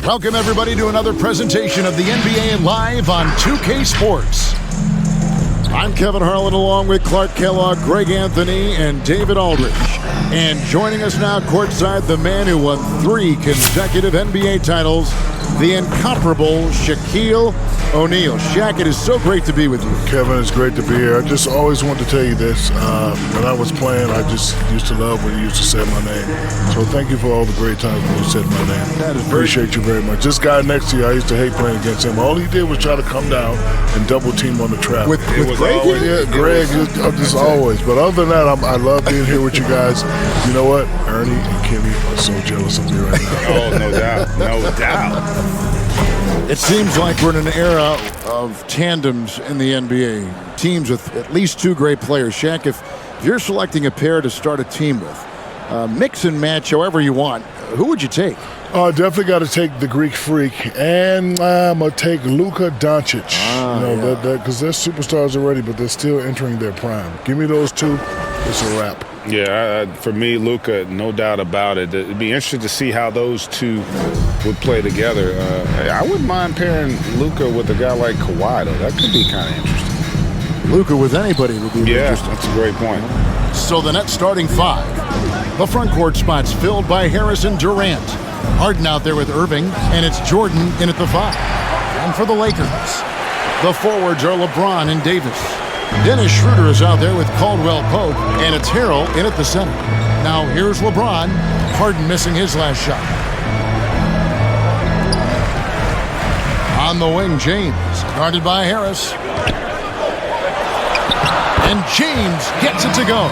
Welcome, everybody, to another presentation of the NBA Live on 2K Sports. I'm Kevin Harlan, along with Clark Kellogg, Greg Anthony, and David Aldridge. And joining us now courtside, the man who won 3 consecutive NBA titles, the incomparable Shaquille O'Neal. Shaq, it is so great to be with you. Kevin, it's great to be here. I just always wanted to tell you this. When I was playing, I just used to love when you used to say my name. So thank you for all the great times when you said my name. That is Appreciate you very much. This guy next to you, I used to hate playing against him. All he did was try to come down and double team on the trap. With Greg? Yeah, Greg, just always. But other than that, I love being here with you guys. You know what? Ernie and Kimmy are so jealous of me right now. Oh, no doubt. No doubt. It seems like we're in an era of tandems in the NBA. Teams with at least 2 great players. Shaq, if you're selecting a pair to start a team with, mix and match however you want, who would you take? Definitely got to take the Greek Freak, and I'm going to take Luka Doncic. Because they're superstars already, but they're still entering their prime. Give me those 2, it's a wrap. Yeah, for me, Luka, no doubt about it. It'd be interesting to see how those 2 would play together. I wouldn't mind pairing Luka with a guy like Kawhi, though. That could be kind of interesting. Luka with anybody would be interesting. That's a great point. So the Nets starting 5. The front court spots filled by Harris and Durant. Harden out there with Irving, and it's Jordan in at the 5. And for the Lakers, the forwards are LeBron and Davis. Dennis Schroeder is out there with Caldwell Pope, and it's Harrell in at the center. Now here's LeBron. Harden missing his last shot. On the wing, James, guarded by Harris. And James gets it to go.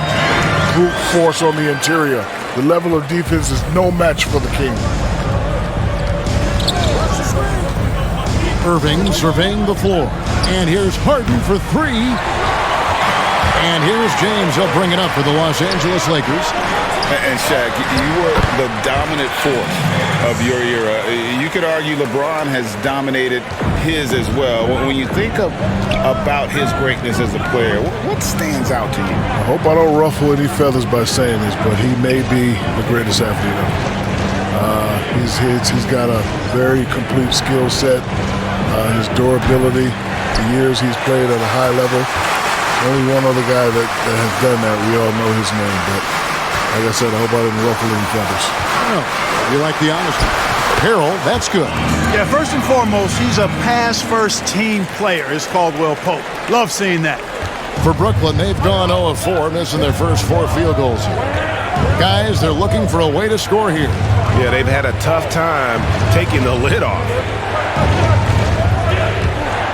Brute force on the interior. The level of defense is no match for the King. Irving surveying the floor. And here's Harden for 3. And here's James. He'll bring it up for the Los Angeles Lakers. And Shaq, you were the dominant force of your era. You could argue LeBron has dominated his as well. When you think about his greatness as a player, what stands out to you? I hope I don't ruffle any feathers by saying this, but he may be the greatest athlete ever. He's got a very complete skill set. His durability, the years he's played at a high level. Only one other guy that has done that. We all know his name, but like I said, I hope I didn't ruffle any feathers. Oh, you like the honesty. Harrell, that's good. Yeah, first and foremost, he's a pass-first team player, is Caldwell Pope. Love seeing that. For Brooklyn, they've gone 0 of 4, missing their first 4 field goals here. Guys, they're looking for a way to score here. Yeah, they've had a tough time taking the lid off.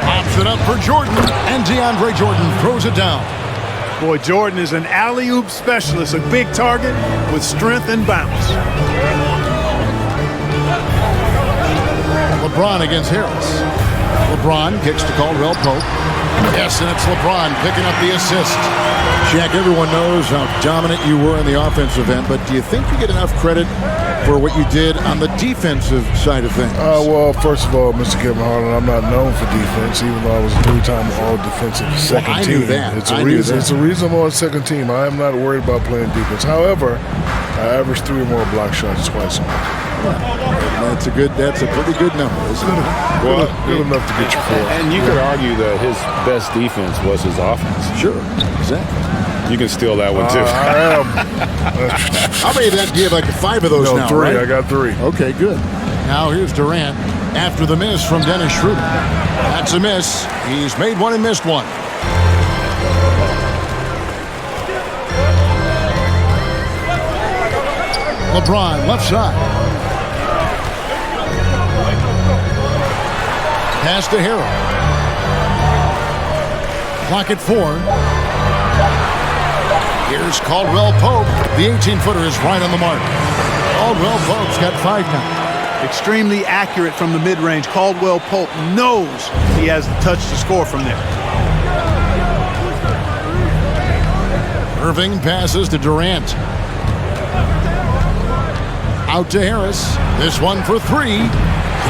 Pops it up for Jordan, and DeAndre Jordan throws it down. Boy, Jordan is an alley-oop specialist, a big target with strength and bounce. LeBron against Harris. LeBron kicks to Caldwell Pope. Yes, and it's LeBron picking up the assist. Shaq, everyone knows how dominant you were in the offensive end, but do you think you get enough credit for what you did on the defensive side of things? Well, first of all, Mr. Kevin Harlan, I'm not known for defense, even though I was a 3-time all-defensive second team. I knew that. It's a reason I'm on second team. I am not worried about playing defense. However, I averaged 3 or more block shots twice a month. That's a pretty good number, isn't it? Well, good enough to get you 4. And you could argue that his best defense was his offense. Sure, exactly. You can steal that one, too. I am. How many of that do you have, like 5 of those now, 3. right? I got 3. Okay, good. Now here's Durant after the miss from Dennis Schroeder. That's a miss. He's made one and missed one. LeBron, left side. Pass to Harrell. Clock at 4. Here's Caldwell Pope. The 18-footer is right on the mark. Caldwell Pope's got 5 now. Extremely accurate from the mid-range. Caldwell Pope knows he has the touch to score from there. Irving passes to Durant. Out to Harris. This one for 3.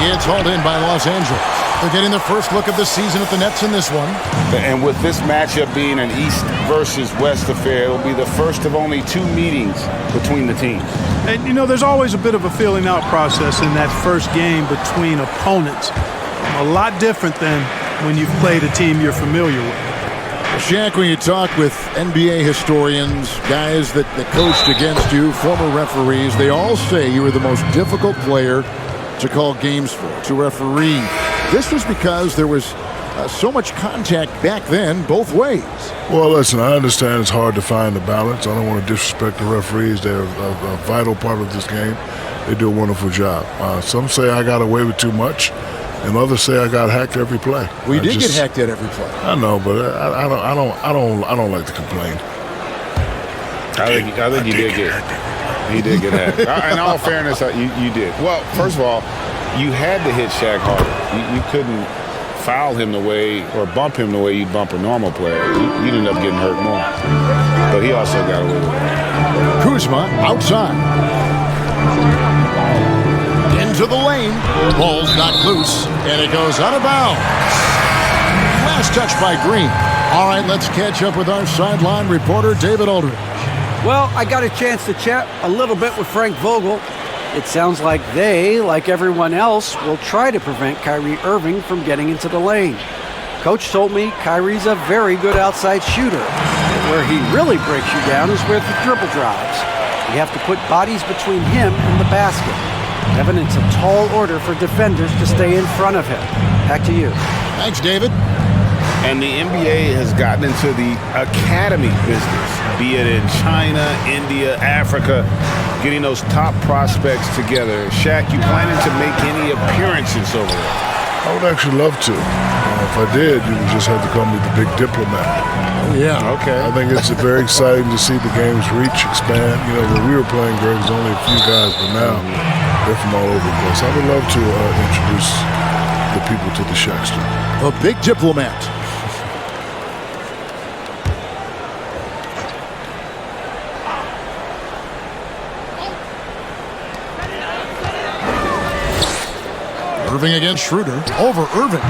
It's hauled in by Los Angeles. They're getting their first look of the season at the Nets in this one. And with this matchup being an East versus West affair, it will be the first of only 2 meetings between the teams. And, you know, there's always a bit of a filling out process in that first game between opponents. A lot different than when you've played a team you're familiar with. Shaq, when you talk with NBA historians, guys that coached against you, former referees, they all say you were the most difficult player to call games for, to referee. This was because there was so much contact back then both ways. Well, listen, I understand it's hard to find the balance. I don't want to disrespect the referees. They're a vital part of this game. They do a wonderful job. Some say I got away with too much, and others say I got hacked every play. We did get hacked at every play. I know, but I don't like to complain. I think you did get hacked. In all fairness, you did. Well, first of all, you had to hit Shaq harder. You couldn't foul him the way or bump him the way you'd bump a normal player. You'd end up getting hurt more. But he also got away with it. Kuzma outside. Into the lane. Ball's knocked loose, and it goes out of bounds. Last touch by Green. All right, let's catch up with our sideline reporter, David Aldridge. Well, I got a chance to chat a little bit with Frank Vogel. It sounds like they, like everyone else, will try to prevent Kyrie Irving from getting into the lane. Coach told me Kyrie's a very good outside shooter. Where he really breaks you down is with the dribble drives. You have to put bodies between him and the basket. Evan, it's a tall order for defenders to stay in front of him. Back to you. Thanks, David. And the NBA has gotten into the academy business, be it in China, India, Africa, getting those top prospects together. Shaq, you planning to make any appearances over there? I would actually love to. If I did, you would just have to call me the big diplomat. Yeah. Okay. I think it's very exciting to see the game's reach expand. You know, when we were playing, Greg, there's only a few guys, but now they're from all over the place. I would love to introduce the people to the Shaqster. A big diplomat. Irving against Schroeder. Over Irving.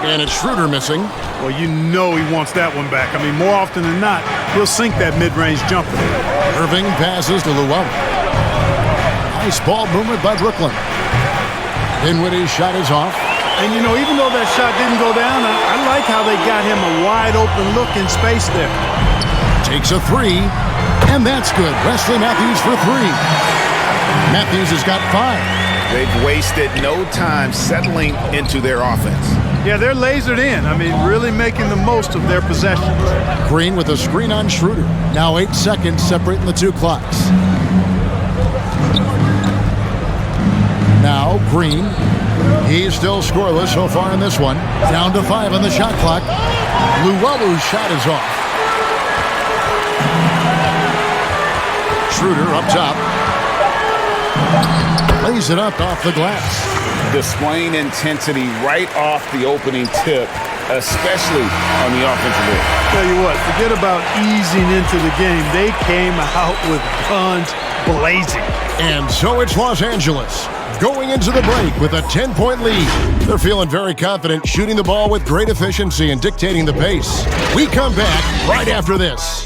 And it's Schroeder missing. Well, you know he wants that one back. I mean, more often than not, he'll sink that mid-range jumper. Irving passes to Llewellyn. Nice ball movement by Brooklyn. Dinwiddie's shot is off. And, you know, even though that shot didn't go down, I like how they got him a wide-open look in space there. Takes a three, and that's good. Wesley Matthews for three. Matthews has got 5. They've wasted no time settling into their offense. Yeah, they're lasered in. I mean, really making the most of their possessions. Green with a screen on Schroeder. Now 8 seconds separating the two clocks. Now Green. He's still scoreless so far in this one. Down to 5 on the shot clock. Luwalu's shot is off. Schroeder up top. Lays it up off the glass. Displaying intensity right off the opening tip, especially on the offensive end. Tell you what, forget about easing into the game. They came out with guns blazing. And so it's Los Angeles going into the break with a 10-point lead. They're feeling very confident, shooting the ball with great efficiency and dictating the pace. We come back right after this.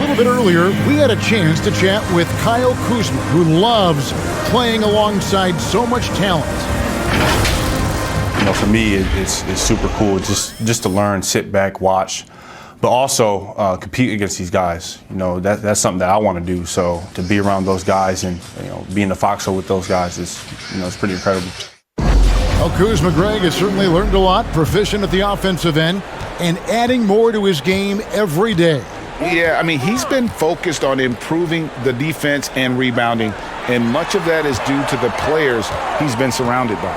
A bit earlier, we had a chance to chat with Kyle Kuzma, who loves playing alongside so much talent. You know, for me, it's super cool just to learn, sit back, watch, but also compete against these guys. You know, that's something that I want to do. So to be around those guys and be in the foxhole with those guys is it's pretty incredible. Well, Kuzma, Greg, has certainly learned a lot, proficient at the offensive end, and adding more to his game every day. Yeah, I mean, he's been focused on improving the defense and rebounding, and much of that is due to the players he's been surrounded by.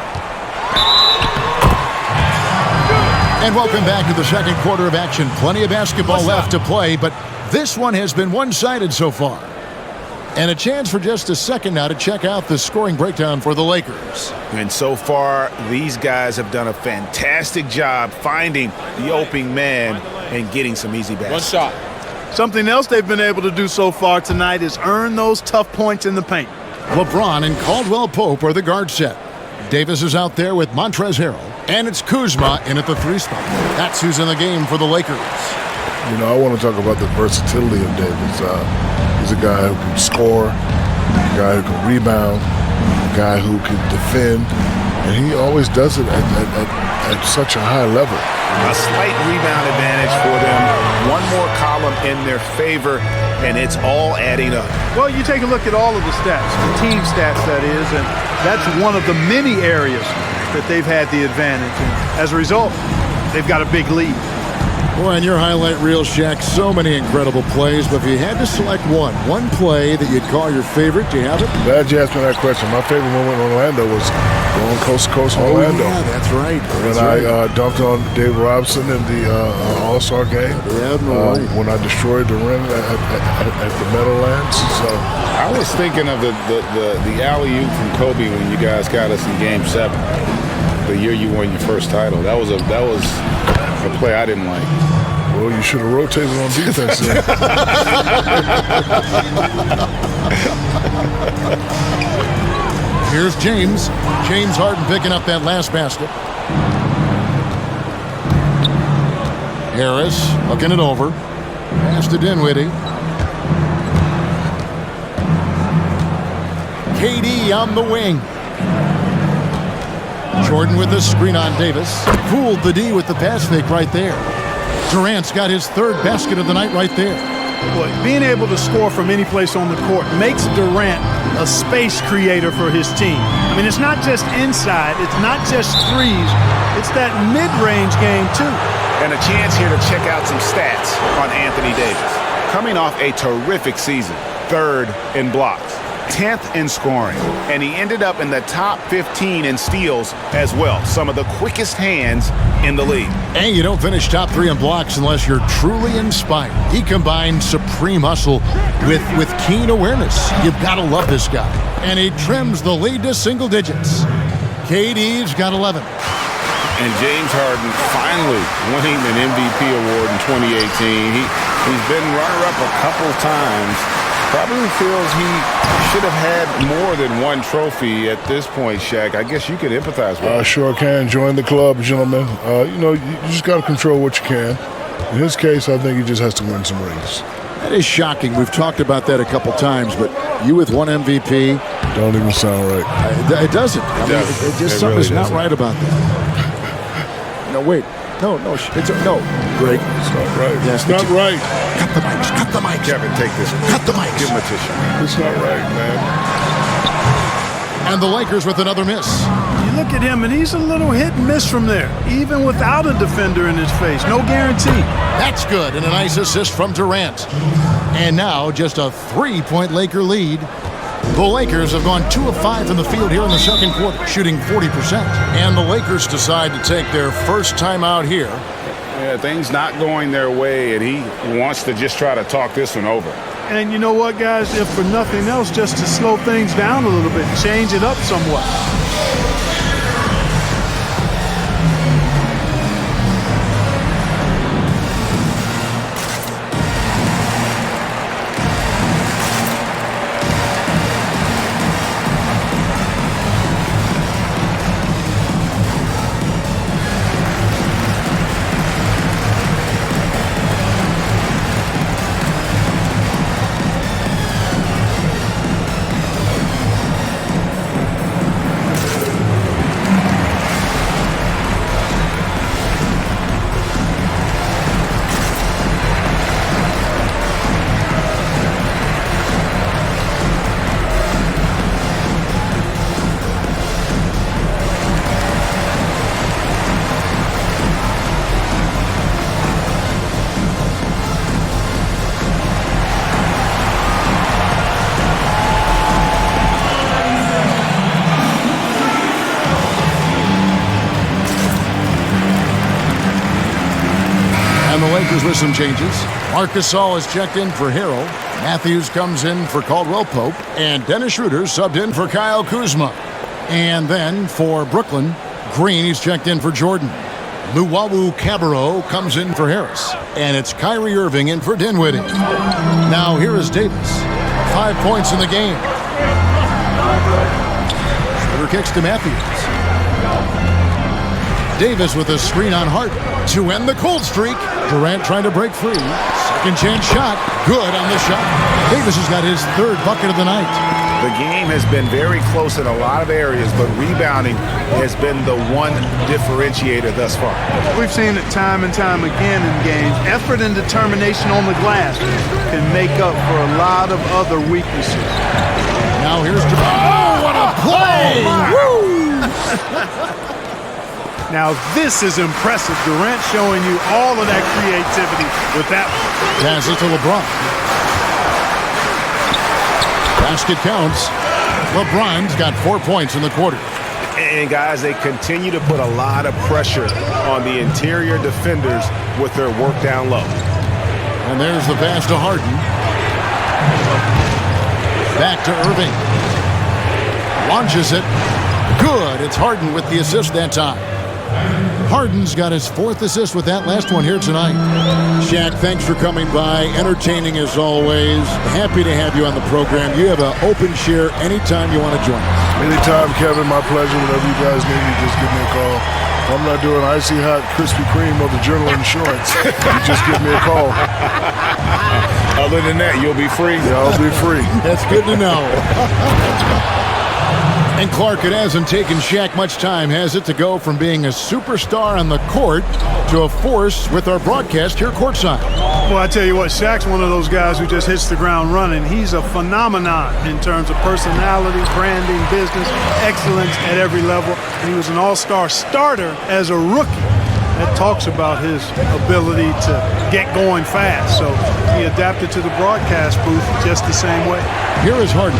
And welcome back to the second quarter of action. Plenty of basketball left to play, but this one has been one-sided so far. And a chance for just a second now to check out the scoring breakdown for the Lakers. And so far, these guys have done a fantastic job finding the opening man and getting some easy baskets. One shot. Something else they've been able to do so far tonight is earn those tough points in the paint. LeBron and Caldwell Pope are the guard set. Davis is out there with Montrezl Harrell. And it's Kuzma in at the 3 spot. That's who's in the game for the Lakers. You know, I want to talk about the versatility of Davis. He's a guy who can score, a guy who can rebound, a guy who can defend, and he always does it at such a high level. A slight rebound advantage for them. One more column in their favor, and it's all adding up. Well, you take a look at all of the stats, the team stats, that is, and that's one of the many areas that they've had the advantage. And as a result, they've got a big lead. Boy, on your highlight reel, Shaq, so many incredible plays, but if you had to select one play that you'd call your favorite, do you have it? Glad you asked me that question. My favorite moment in Orlando was going coast to coast in Orlando. Yeah, that's right. When I dunked on David Robinson in the All-Star game. When I destroyed the rim at the Meadowlands. So I was thinking of the alley-oop from Kobe when you guys got us in Game 7, the year you won your first title. That was a play I didn't like. Well, you should have rotated on defense then. Here's James. James Harden picking up that last basket. Harris looking it over. Pass to Dinwiddie. KD on the wing. Jordan with the screen on Davis. Fooled the D with the pass fake right there. Durant's got his 3rd basket of the night right there. Boy, being able to score from any place on the court makes Durant a space creator for his team. I mean, it's not just inside, it's not just threes, it's that mid-range game too. And a chance here to check out some stats on Anthony Davis. Coming off a terrific season, 3rd in blocks, 10th in scoring, and he ended up in the top 15 in steals as well. Some of the quickest hands in the league. And you don't finish top 3 in blocks unless you're truly inspired. He combines supreme hustle with keen awareness. You've got to love this guy. And he trims the lead to single digits. KD's got 11. And James Harden finally winning an MVP award in 2018. He's been runner-up a couple times. Probably feels he should have had more than one trophy at this point, Shaq. I guess you could empathize with him. Sure can. Join the club, gentlemen. You just got to control what you can. In his case, I think he just has to win some rings. That is shocking. We've talked about that a couple times, but you with one MVP. Don't even sound right. It doesn't. I mean, it just something's really not right about that. No, wait. No, no, Greg. It's not right. Yeah, it's not right. Cut the mics. Cut the mics. Kevin, take this. Cut the mics. Give him a tissue. It's not right, man. And the Lakers with another miss. You look at him, and he's a little hit and miss from there, even without a defender in his face. No guarantee. That's good, and a nice assist from Durant. And now just a 3-point Laker lead. The Lakers have gone 2 of 5 in the field here in the second quarter, shooting 40%. And the Lakers decide to take their first time out here. Yeah, things not going their way, and he wants to just try to talk this one over. And you know what, guys? If for nothing else, just to slow things down a little bit, change it up somewhat. With some changes. Marc Gasol is checked in for Harrell. Matthews comes in for Caldwell Pope, and Dennis Schroeder subbed in for Kyle Kuzma. And then for Brooklyn, Green, he's checked in for Jordan. Luwawu Cabarrot comes in for Harris, and it's Kyrie Irving in for Dinwiddie. Now here is Davis. 5 points in the game. Schroeder kicks to Matthews. Davis with a screen on Harden to end the cold streak. Durant trying to break free. Second chance shot. Good on the shot. Davis has got his third bucket of the night. The game has been very close in a lot of areas, but rebounding has been the one differentiator thus far. We've seen it time and time again in games. Effort and determination on the glass can make up for a lot of other weaknesses. Now here's oh, what a play! Now this is impressive. Durant showing you all of that creativity with that one. Pass it to LeBron. Basket counts. LeBron's got 4 points in the quarter. And guys, they continue to put a lot of pressure on the interior defenders with their work down low. And there's the pass to Harden. Back to Irving. Launches it. Good. It's Harden with the assist that time. Harden's got his 4th assist with that last one here tonight. Shaq, thanks for coming by. Entertaining as always. Happy to have you on the program. You have an open share anytime you want to join us. Anytime, Kevin. My pleasure. Whenever you guys need me, just give me a call. If I'm not doing Icy Hot Krispy Kreme or the General Insurance, you just give me a call. Other than that, you'll be free. Yeah, I'll be free. That's good to know. And Clark, it hasn't taken Shaq much time, has it, to go from being a superstar on the court to a force with our broadcast here courtside? Well, I tell you what, Shaq's one of those guys who just hits the ground running. He's a phenomenon in terms of personality, branding, business, excellence at every level. And he was an all-star starter as a rookie. That talks about his ability to get going fast. So he adapted to the broadcast booth just the same way. Here is Harden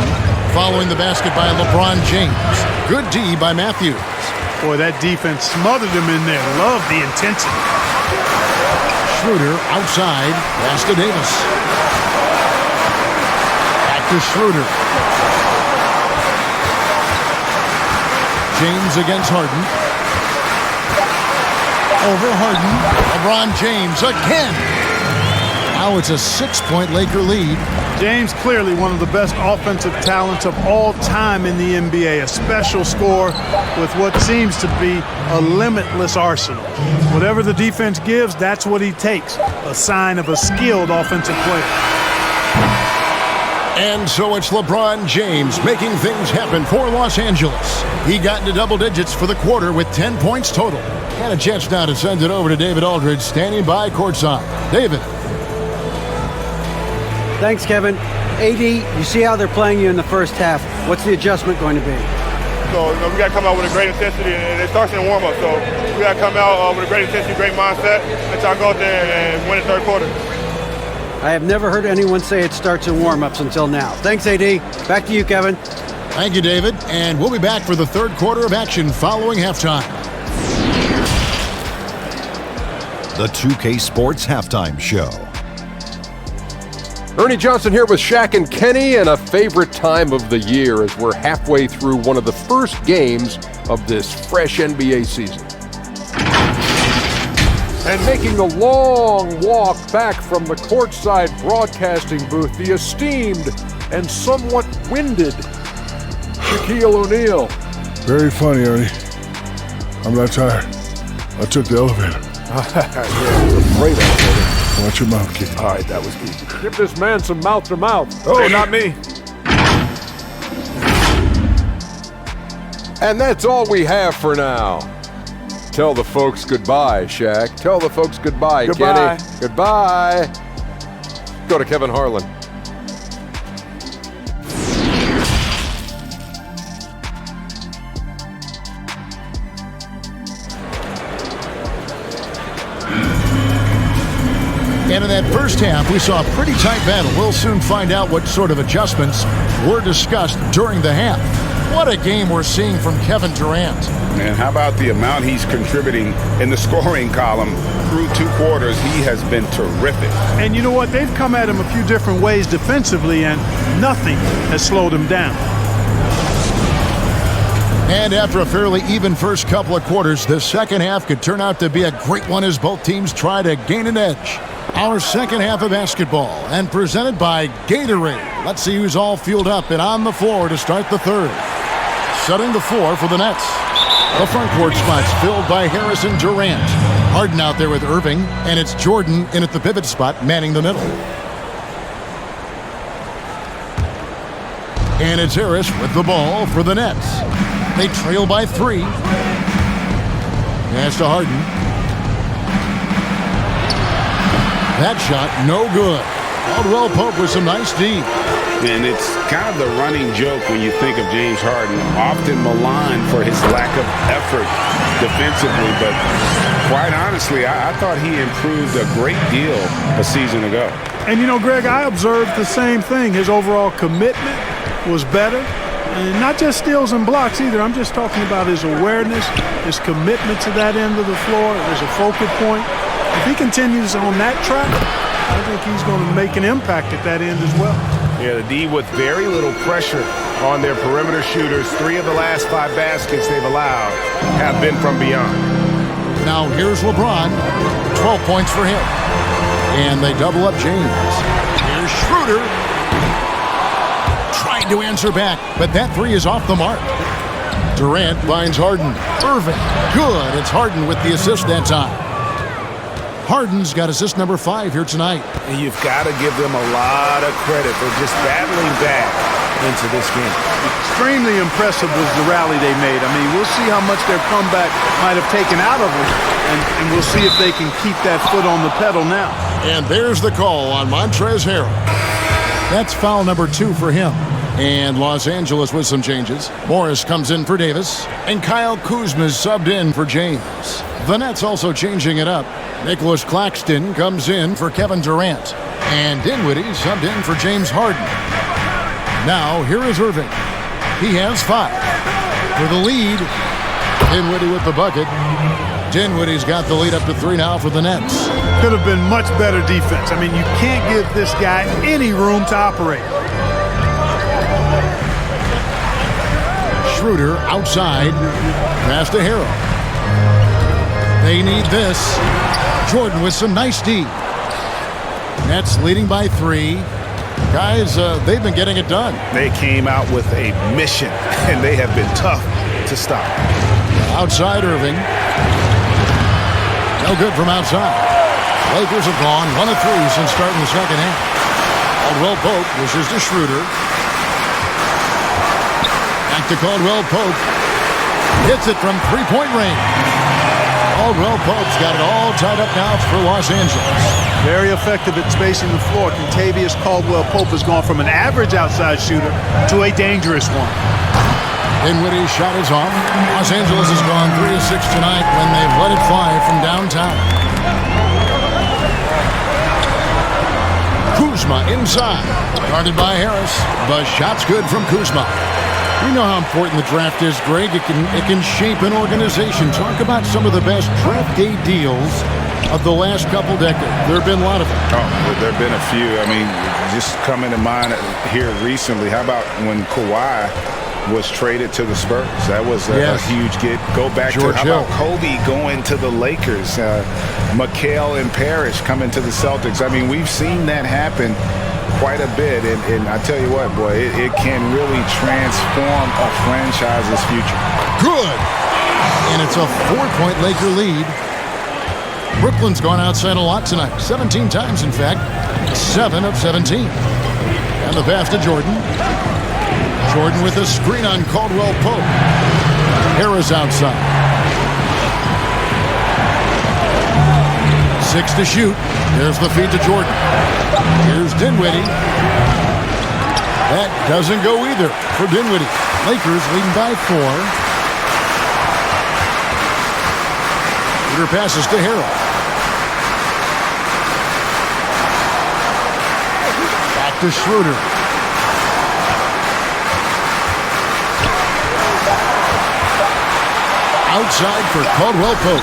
following the basket by LeBron James. Good D by Matthews. Boy, that defense smothered him in there. Love the intensity. Schroeder outside. Pass to Davis. Back to Schroeder. James against Harden. Over Harden. LeBron James again. Now it's a 6-point Laker lead. James clearly one of the best offensive talents of all time in the NBA. A special scorer with what seems to be a limitless arsenal. Whatever the defense gives, that's what he takes. A sign of a skilled offensive player. And so it's LeBron James making things happen for Los Angeles. He got into double digits for the quarter with 10 points total. And a chance now to send it over to David Aldridge, standing by courtside. David. Thanks, Kevin. AD, you see how they're playing you in the first half. What's the adjustment going to be? So, we got to come out with a great intensity, and it starts in the warm-up. So, we got to come out with a great intensity, great mindset, and try to go out there and win the third quarter. I have never heard anyone say it starts in warm-ups until now. Thanks, AD. Back to you, Kevin. Thank you, David. And we'll be back for the third quarter of action following halftime. The 2K Sports Halftime Show. Ernie Johnson here with Shaq and Kenny, and a favorite time of the year as we're halfway through one of the first games of this fresh NBA season. And making the long walk back from the courtside broadcasting booth, the esteemed and somewhat winded Shaquille O'Neal. Very funny, Ernie. I'm not tired. I took the elevator. Yeah, it was a great elevator. Watch your mouth, kid. All right, that was easy. Give this man some mouth-to-mouth. Oh, not me. And that's all we have for now. Tell the folks goodbye, Shaq. Tell the folks goodbye, Goodbye. Kenny. Goodbye. Go to Kevin Harlan. And in that first half, we saw a pretty tight battle. We'll soon find out what sort of adjustments were discussed during the half. What a game we're seeing from Kevin Durant. And how about the amount he's contributing in the scoring column through 2 quarters? He has been terrific. And you know what? They've come at him a few different ways defensively, and nothing has slowed him down. And after a fairly even first couple of quarters, the second half could turn out to be a great one as both teams try to gain an edge. Our second half of basketball, and presented by Gatorade. Let's see who's all fueled up and on the floor to start the third. Setting the floor for the Nets. The front court spots filled by Harris and Durant. Harden out there with Irving, and it's Jordan in at the pivot spot, manning the middle. And it's Harris with the ball for the Nets. They trail by 3. Pass to Harden. That shot, no good. Caldwell Pope with some nice D. And it's kind of the running joke when you think of James Harden, often maligned for his lack of effort defensively. But quite honestly, I thought he improved a great deal a season ago. And, you know, Greg, I observed the same thing. His overall commitment was better. And not just steals and blocks either. I'm just talking about his awareness, his commitment to that end of the floor as a focal point. If he continues on that track, I think he's going to make an impact at that end as well. Yeah, the D with very little pressure on their perimeter shooters. 3 of the last 5 baskets they've allowed have been from beyond. Now here's LeBron. 12 points for him. And they double up James. Here's Schroeder. Trying to answer back, but that 3 is off the mark. Durant finds Harden. Irving. Good. It's Harden with the assist that time. Harden's got assist number 5 here tonight. And you've got to give them a lot of credit for just battling back into this game. Extremely impressive was the rally they made. I mean, we'll see how much their comeback might have taken out of them, and we'll see if they can keep that foot on the pedal now. And there's the call on Montrezl Harrell. That's foul number 2 for him. And Los Angeles with some changes. Morris comes in for Davis, and Kyle Kuzma's subbed in for James. The Nets also changing it up. Nicholas Claxton comes in for Kevin Durant, and Dinwiddie subbed in for James Harden. Now, here is Irving. He has 5. For the lead, Dinwiddie with the bucket. Dinwiddie's got the lead up to 3 now for the Nets. Could have been much better defense. I mean, you can't give this guy any room to operate. Schroeder outside. Pass to Harrell. They need this. Jordan with some nice D. Nets leading by 3. Guys, they've been getting it done. They came out with a mission, and they have been tough to stop. Outside Irving. No good from outside. Lakers have gone 1 of 3 since starting the second half. Caldwell Pope wishes to Schroeder. Back to Caldwell Pope. Hits it from 3-point range. Caldwell Pope's got it all tied up now for Los Angeles. Very effective at spacing the floor. Contavious Caldwell Pope has gone from an average outside shooter to a dangerous one. Dinwiddie's shot is off. Los Angeles has gone 3 of 6 tonight when they've let it fly from downtown. Kuzma inside. Guarded by Harris. The shot's good from Kuzma. You know how important the draft is, Greg. It can shape an organization. Talk about some of the best draft day deals of the last couple decades. There have been a lot of them. Oh, there have been a few. I mean, just coming to mind here recently, how about when Kawhi was traded to the Spurs? That was a huge get. Go back George to how about Kobe going to the Lakers, Mikal and Parrish coming to the Celtics. I mean, we've seen that happen quite a bit, and I tell you what, boy, it can really transform a franchise's future. Good! And it's a 4-point Laker lead. Brooklyn's gone outside a lot tonight. 17 times, in fact. 7 of 17. And the pass to Jordan. Jordan with a screen on Caldwell Pope. Harris outside. 6 to shoot. There's the feed to Jordan. Here's Dinwiddie. That doesn't go either for Dinwiddie. Lakers leading by 4. Peter passes to Harrell. Back to Schroeder. Outside for Caldwell Pope.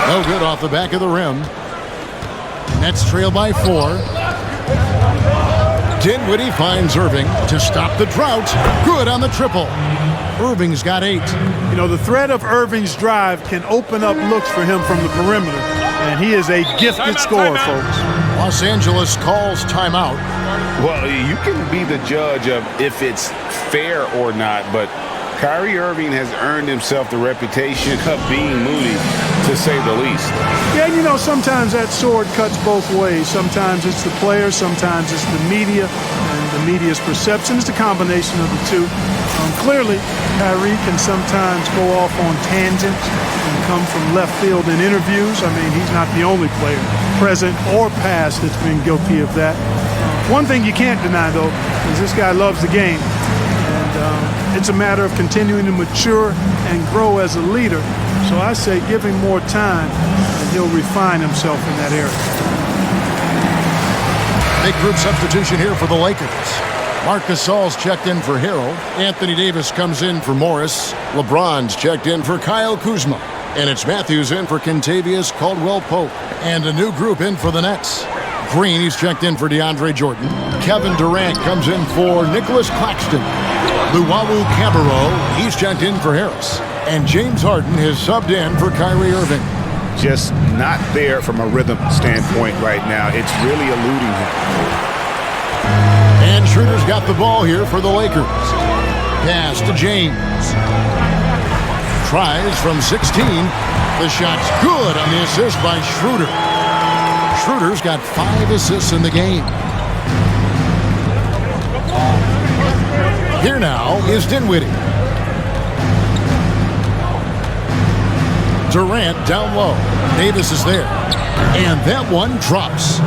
No good off the back of the rim. Nets trail by 4. Dinwiddie finds Irving to stop the drought. Good on the triple. Irving's got 8. You know, the threat of Irving's drive can open up looks for him from the perimeter, and he is a gifted scorer, folks. Los Angeles calls timeout. Well, you can be the judge of if it's fair or not, but Kyrie Irving has earned himself the reputation of being moody, to say the least. Yeah, you know, sometimes that sword cuts both ways. Sometimes it's the player, sometimes it's the media, and the media's perception. It's a combination of the two. Clearly, Kyrie can sometimes go off on tangents and come from left field in interviews. I mean, he's not the only player, present or past, that's been guilty of that. One thing you can't deny, though, is this guy loves the game. And it's a matter of continuing to mature and grow as a leader. So I say give him more time, and he'll refine himself in that area. Big group substitution here for the Lakers. Marc Gasol's checked in for Harrell. Anthony Davis comes in for Morris. LeBron's checked in for Kyle Kuzma. And it's Matthews in for Kentavious Caldwell-Pope. And a new group in for the Nets. Green, he's checked in for DeAndre Jordan. Kevin Durant comes in for Nicholas Claxton. Luwawu Cabarrot, he's checked in for Harris. And James Harden has subbed in for Kyrie Irving. Just not there from a rhythm standpoint right now. It's really eluding him. And Schroeder's got the ball here for the Lakers. Pass to James. Tries from 16. The shot's good on the assist by Schroeder. Schroeder's got 5 assists in the game. Here now is Dinwiddie. Durant down low. Davis is there. And that one drops.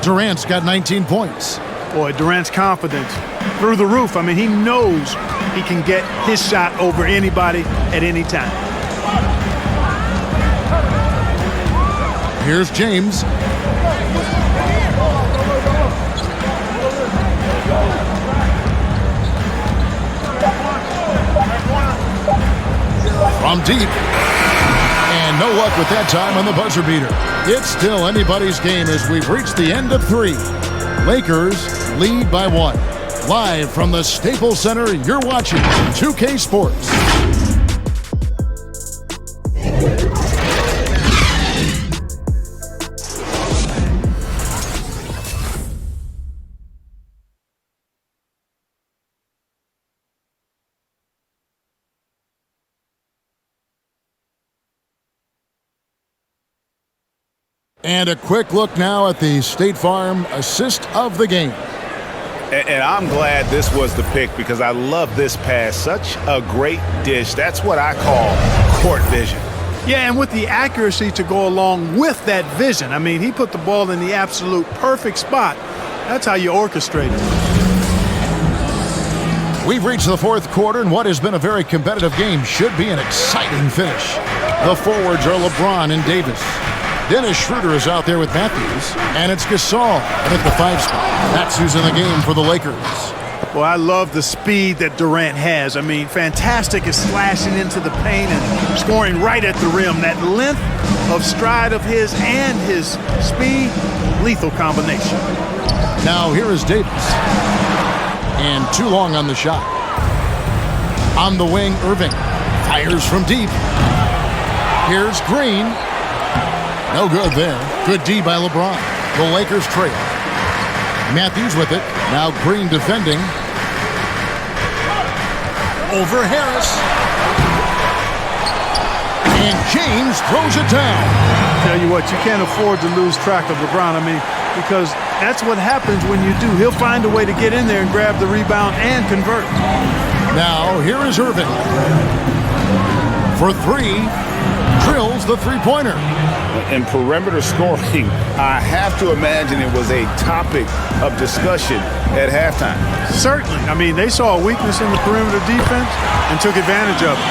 Durant's got 19 points. Boy, Durant's confidence through the roof. I mean, he knows he can get his shot over anybody at any time. Here's James. From deep. And no luck with that time on the buzzer beater. It's still anybody's game as we've reached the end of 3. Lakers lead by 1. Live from the Staples Center, you're watching 2K Sports. And a quick look now at the State Farm assist of the game. And I'm glad this was the pick because I love this pass. Such a great dish. That's what I call court vision. Yeah, and with the accuracy to go along with that vision. I mean, he put the ball in the absolute perfect spot. That's how you orchestrate it. We've reached the 4th quarter, and what has been a very competitive game should be an exciting finish. The forwards are LeBron and Davis. Dennis Schroeder is out there with Matthews, and it's Gasol at the 5 spot. That's who's in the game for the Lakers. Well, I love the speed that Durant has. I mean, fantastic at slashing into the paint and scoring right at the rim. That length of stride of his and his speed, lethal combination. Now here is Davis. And too long on the shot. On the wing, Irving. Fires from deep. Here's Green. No good there. Good D by LeBron. The Lakers trail. Matthews with it. Now Green defending. Over Harris. And James throws it down. Tell you what, you can't afford to lose track of LeBron. I mean, because that's what happens when you do. He'll find a way to get in there and grab the rebound and convert. Now here is Irving. For 3. Drills the three-pointer. In perimeter scoring, I have to imagine it was a topic of discussion at halftime. Certainly. I mean, they saw a weakness in the perimeter defense and took advantage of it.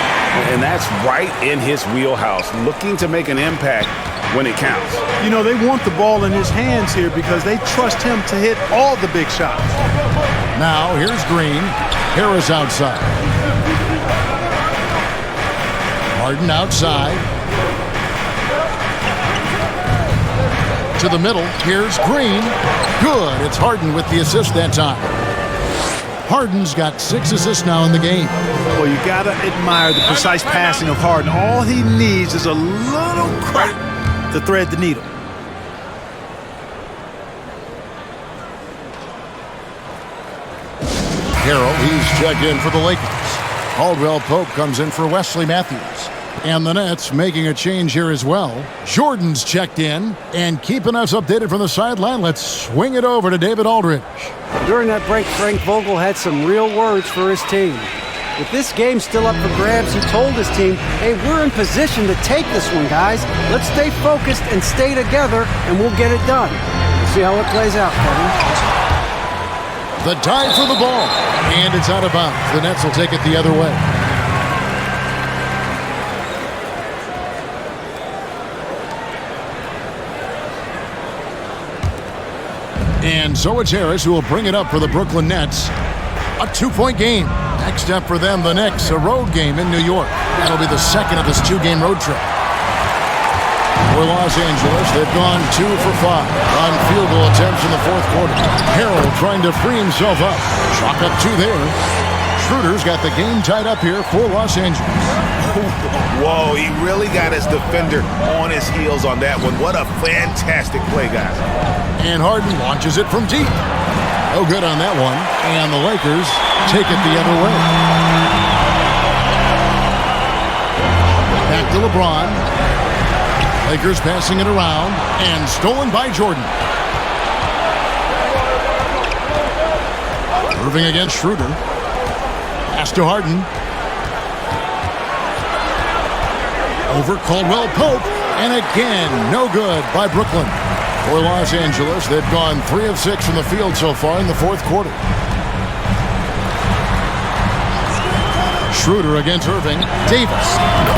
And that's right in his wheelhouse, looking to make an impact when it counts. You know, they want the ball in his hands here because they trust him to hit all the big shots. Now, here's Green. Harris outside. Harden outside. To the middle. Here's Green. Good. It's Harden with the assist that time. Harden's got 6 assists now in the game. Well, you got to admire the precise passing of Harden. All he needs is a little crack to thread the needle. Harrell, he's checked in for the Lakers. Caldwell Pope comes in for Wesley Matthews. And the Nets making a change here as well. Jordan's checked in. And keeping us updated from the sideline, let's swing it over to David Aldridge. During that break, Frank Vogel had some real words for his team. With this game still up for grabs, he told his team, hey, we're in position to take this one, guys. Let's stay focused and stay together, and we'll get it done. We'll see how it plays out, Kevin. The dive for the ball, and it's out of bounds. The Nets will take it the other way. And so it's Harris who will bring it up for the Brooklyn Nets. A 2-point game. Next up for them, the Knicks, a road game in New York. That'll be the second of this 2-game road trip. For Los Angeles, they've gone 2 for 5 on field goal attempts in the fourth quarter. Harrell trying to free himself up. Chalk up 2 there. Schroeder's got the game tied up here for Los Angeles. Whoa, he really got his defender on his heels on that one. What a fantastic play, guys. And Harden launches it from deep. No good on that one. And the Lakers take it the other way. Back to LeBron. Lakers passing it around, and stolen by Jordan. Irving against Schroeder. Pass to Harden. Over Caldwell Pope, and again, no good by Brooklyn. For Los Angeles, they've gone 3 of 6 from the field so far in the fourth quarter. Schroeder against Irving. Davis.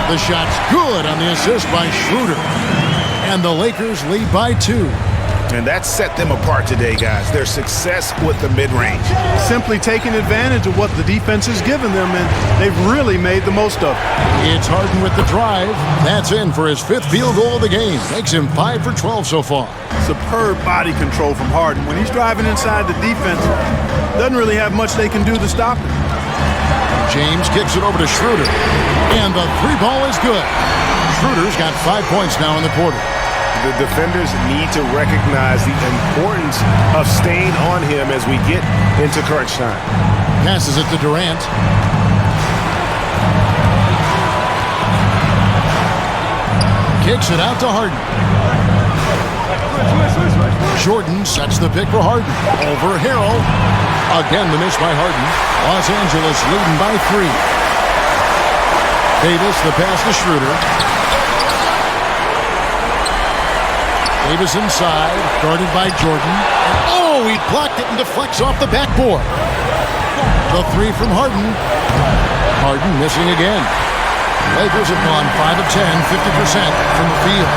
The shot's good on the assist by Schroeder. And the Lakers lead by 2. And that set them apart today, guys. Their success with the mid-range. Simply taking advantage of what the defense has given them, and they've really made the most of it. It's Harden with the drive. That's in for his 5th field goal of the game. Makes him 5 for 12 so far. Superb body control from Harden. When he's driving inside the defense, doesn't really have much they can do to stop him. James kicks it over to Schroeder. And the 3-ball is good. Schroeder's got 5 points now in the quarter. The defenders need to recognize the importance of staying on him as we get into crunch time. Passes it to Durant. Kicks it out to Harden. Jordan sets the pick for Harden. Over Harrell. Again, the miss by Harden. Los Angeles leading by 3. Davis, the pass to Schroeder. Davis inside, guarded by Jordan. Oh, he blocked it and deflects off the backboard. The 3 from Harden. Harden missing again. Lakers have gone 5 of 10, 50% from the field.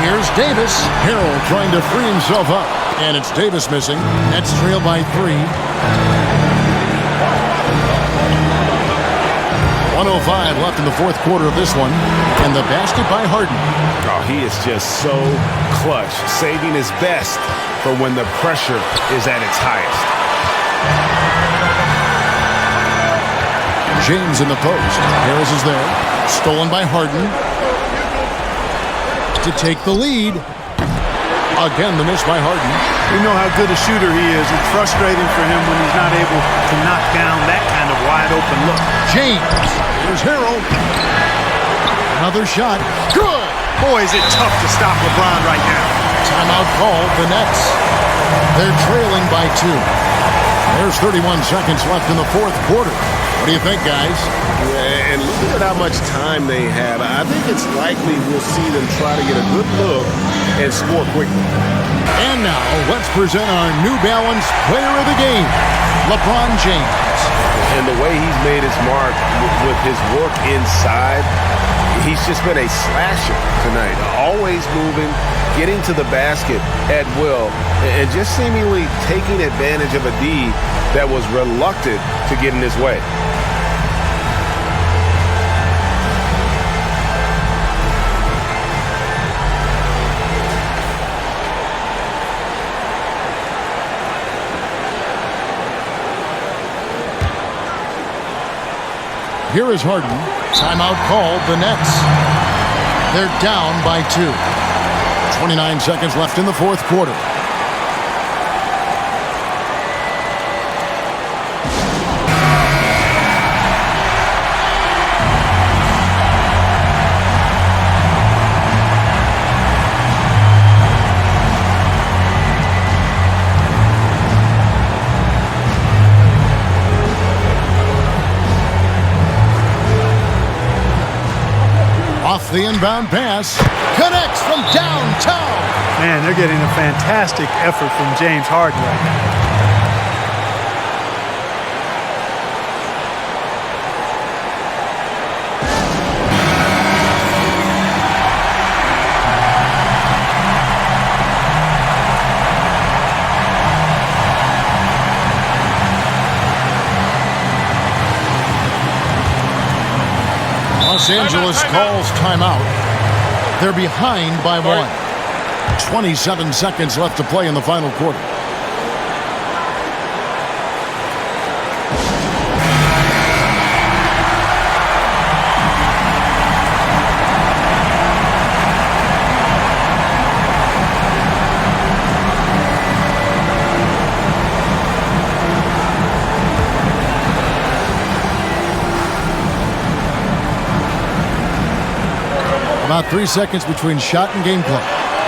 Here's Davis. Harrell trying to free himself up. And it's Davis missing. Nets trail by 3. 1:05 left in the fourth quarter of this one. And the basket by Harden. Oh, he is just so clutch, saving his best for when the pressure is at its highest. James in the post. Harris is there. Stolen by Harden. To take the lead. Again, the miss by Harden. We know how good a shooter he is. It's frustrating for him when he's not able to knock down that kind of wide-open look. James. Here's Harrell. Another shot. Good. Boy, is it tough to stop LeBron right now. Timeout called. The Nets. They're trailing by 2. There's 31 seconds left in the fourth quarter. What do you think, guys? Yeah, and look at how much time they have. I think it's likely we'll see them try to get a good look and score quickly. And now, let's present our New Balance player of the game, LeBron James. And the way he's made his mark with his work inside, he's just been a slasher tonight. Always moving, getting to the basket at will, and just seemingly taking advantage of a D that was reluctant to get in his way. Here is Harden. Timeout called, the Nets. They're down by 2. 29 seconds left in the fourth quarter. Off the inbound pass. Connects from downtown. Man, they're getting a fantastic effort from James Harden right now. Los Angeles calls timeout. They're behind by 1. 27 seconds left to play in the final quarter. About 3 seconds between shot and game clock.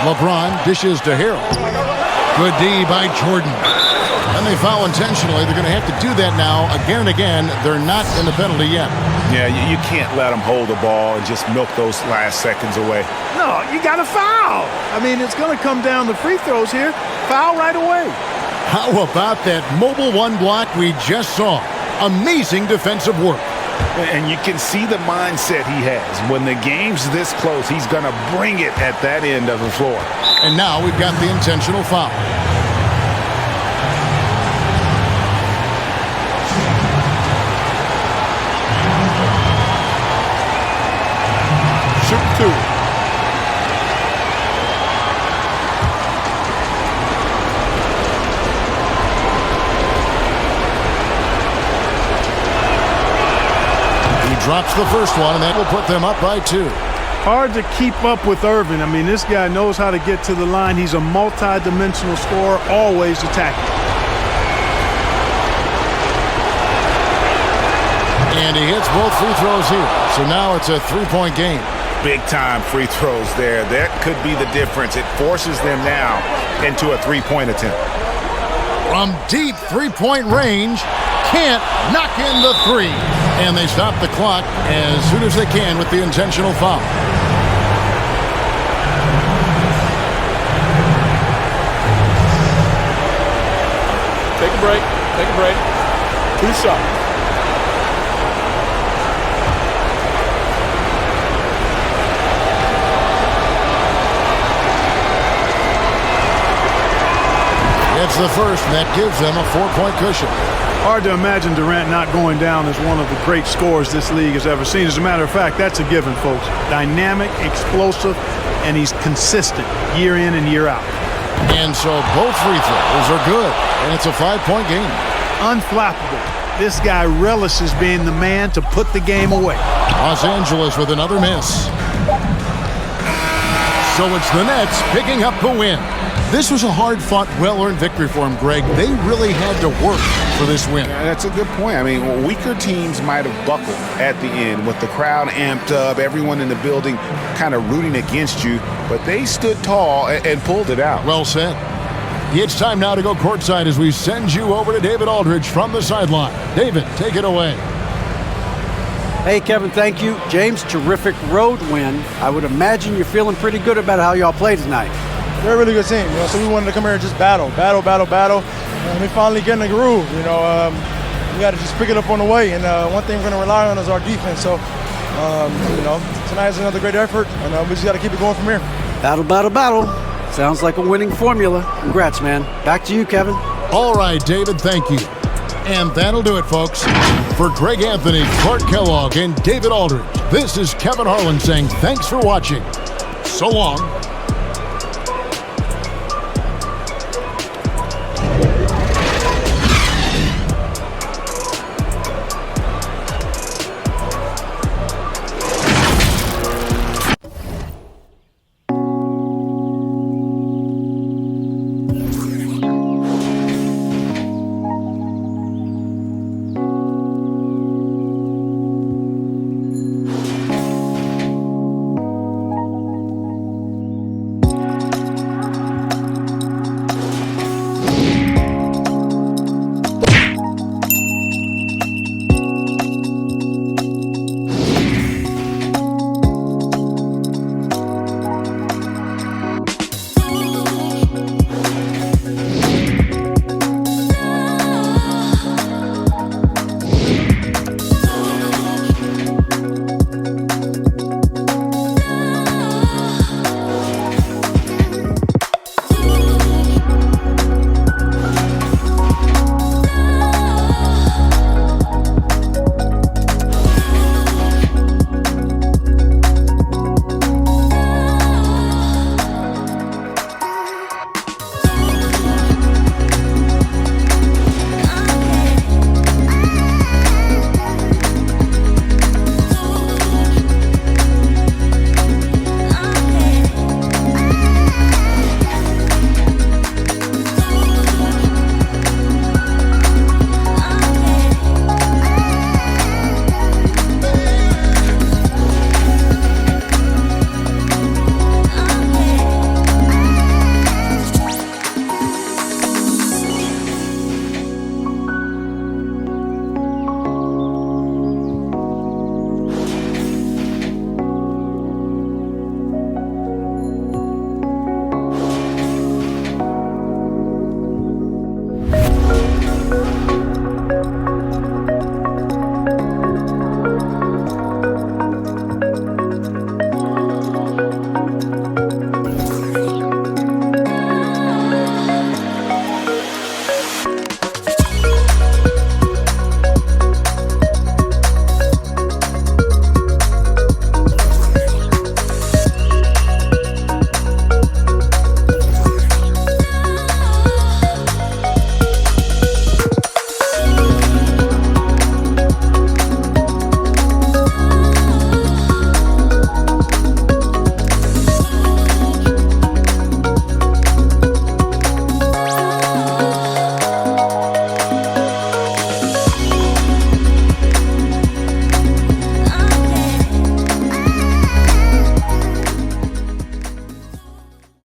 LeBron dishes to Harold. Good D by Jordan. And they foul intentionally. They're going to have to do that now again and again. They're not in the penalty yet. Yeah, you can't let them hold the ball and just milk those last seconds away. No, you got to foul. I mean, it's going to come down to free throws here. Foul right away. How about that mobile one block we just saw? Amazing defensive work. And you can see the mindset he has. When the game's this close, he's going to bring it at that end of the floor. And now we've got the intentional foul. Shoot 2. Drops the first one, and that will put them up by 2. Hard to keep up with Irving. I mean, this guy knows how to get to the line. He's a multi-dimensional scorer, always attacking. And he hits both free throws here. So now it's a 3-point game. Big-time free throws there. That could be the difference. It forces them now into a 3-point attempt. From deep 3-point range, can't knock in the 3. And they stop the clock as soon as they can with the intentional foul. Take a break. Take a break. 2 shots. It's the first, and that gives them a 4-point cushion. Hard to imagine Durant not going down as one of the great scorers this league has ever seen. As a matter of fact, that's a given, folks. Dynamic, explosive, and he's consistent year in and year out. And so both free throws are good, and it's a 5-point game. Unflappable. This guy relishes being the man to put the game away. Los Angeles with another miss. So it's the Nets picking up the win. This was a hard-fought, well-earned victory for them, Greg. They really had to work for this win. That's a good point. I mean, weaker teams might have buckled at the end with the crowd amped up, everyone in the building kind of rooting against you, but they stood tall and pulled it out. Well said. It's time now to go courtside as we send you over to David Aldridge from the sideline. David, take it away. Hey, Kevin, thank you. James, terrific road win. I would imagine you're feeling pretty good about how y'all played tonight. They're a really good team, so we wanted to come here and just battle. And we finally get in the groove, we got to just pick it up on the way. And one thing we're going to rely on is our defense. So, tonight's another great effort, and we just got to keep it going from here. Battle. Sounds like a winning formula. Congrats, man. Back to you, Kevin. All right, David, thank you. And that'll do it, folks. For Greg Anthony, Clark Kellogg, and David Aldridge, this is Kevin Harlan saying thanks for watching. So long.